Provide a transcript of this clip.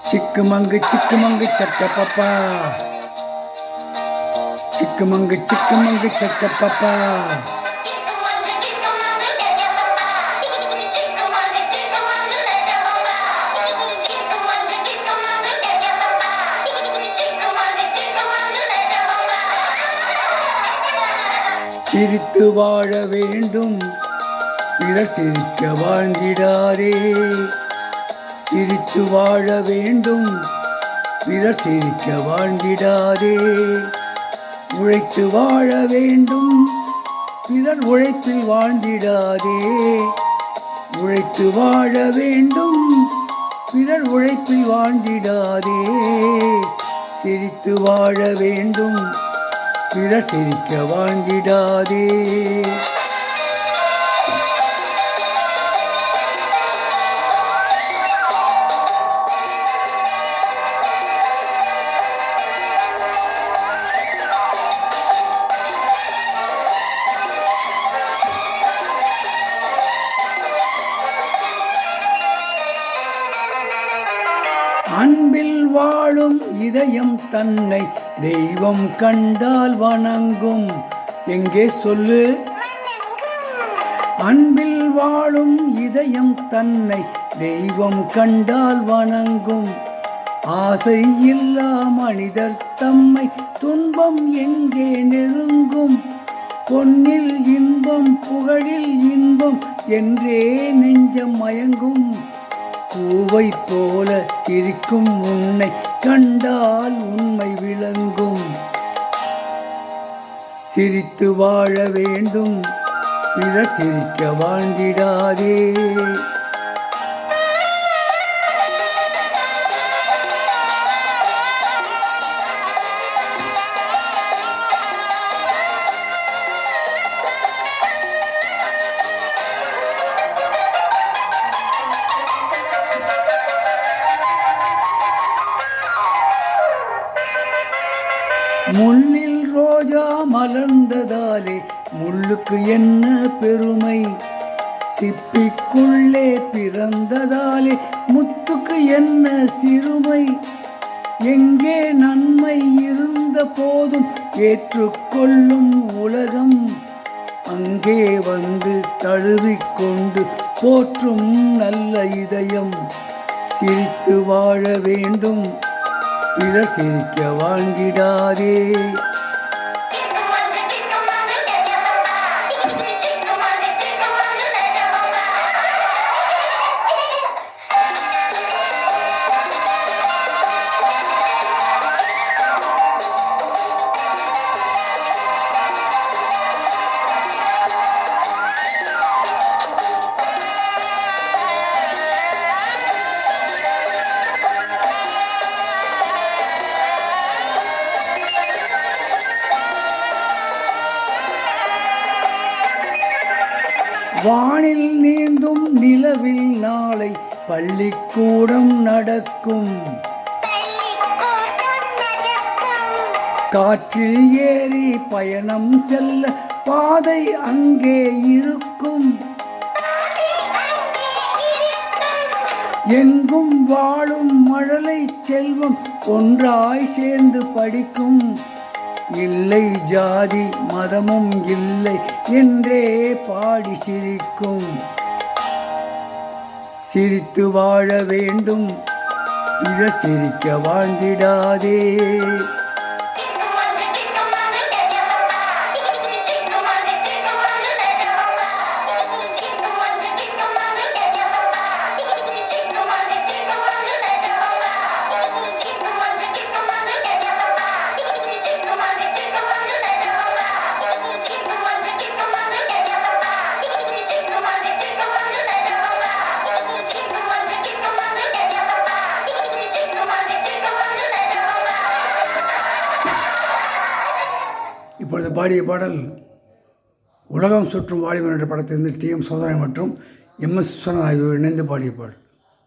சிக்குமங்கு சிக்குமங்கு சச்சப்பப்பா, சிக்குமங்கு சிக்குமங்கு சச்சப்பப்பா. சிரித்து வாழ வேண்டும், பிறர் சிரிக்க வாழ்ந்திடாரே. சிரித்து வாழ வேண்டும், பிறர் சிரிக்க வாழ்ந்திடாதே. உழைத்து வாழ வேண்டும், பிறர் உழைப்பில் வாழ்ந்திடாதே. உழைத்து வாழ வேண்டும், பிறர் உழைப்பில் வாழ்ந்திடாதே. சிரித்து வாழ வேண்டும், பிறர் சிரிக்க வாழ்ந்திடாதே. அன்பில் வாழும் இதயம் தன்னை தெய்வம் கண்டால் வணங்கும். எங்கே சொல்லு? அன்பில் வாழும் இதயம் தன்னை தெய்வம் கண்டால் வணங்கும். ஆசை இல்லா மனிதர் தம்மை துன்பம் எங்கே நெருங்கும். பொன்னில் இன்பம் புகழில் இன்பம் என்றே நெஞ்சம் மயங்கும். பூவை போல சிரிக்கும் உன்னை கண்டால் உண்மை விளங்கும். சிரித்து வாழ வேண்டும், பிறர் சிரிக்க வாழ்ந்திடாதே. முள்ளில் ரோஜா மலர்ந்ததாலே முள்ளுக்கு என்ன பெருமை. சிப்பிக்குள்ளே பிறந்ததாலே முத்துக்கு என்ன சிறுமை. எங்கே நன்மை இருந்த போதும் ஏற்றுக்கொள்ளும் உலகம், அங்கே வந்து தழுவிக்கொண்டு போற்றும் நல்ல இதயம். சிரித்து வாழ வேண்டும், பிறர் சிரிக்க வாழ்ந்திடாதே. வானில் நீந்தும் நிலவில் நாளை பள்ளிக்கூடம் நடக்கும். காற்றில் ஏறி பயணம் செல்ல பாதை அங்கே இருக்கும். எங்கும் வாழும் மழலை செல்வம் ஒன்றாய் சேர்ந்து படிக்கும். இல்லை ஜாதி மதமும் இல்லை என்றே பாடி சிரிக்கும். சிரித்து வாழ வேண்டும், பிறர் சிரிக்க வாழ்ந்திடாதே. இப்பொழுது பாடிய பாடல் உலகம் சுற்றும் வாலிபன் என்ற படத்திலிருந்து டி.எம். சௌந்தரராஜன் மற்றும் எம்.எஸ். விஸ்வநாதன் ஆகியோர் இணைந்து பாடிய பாடல்.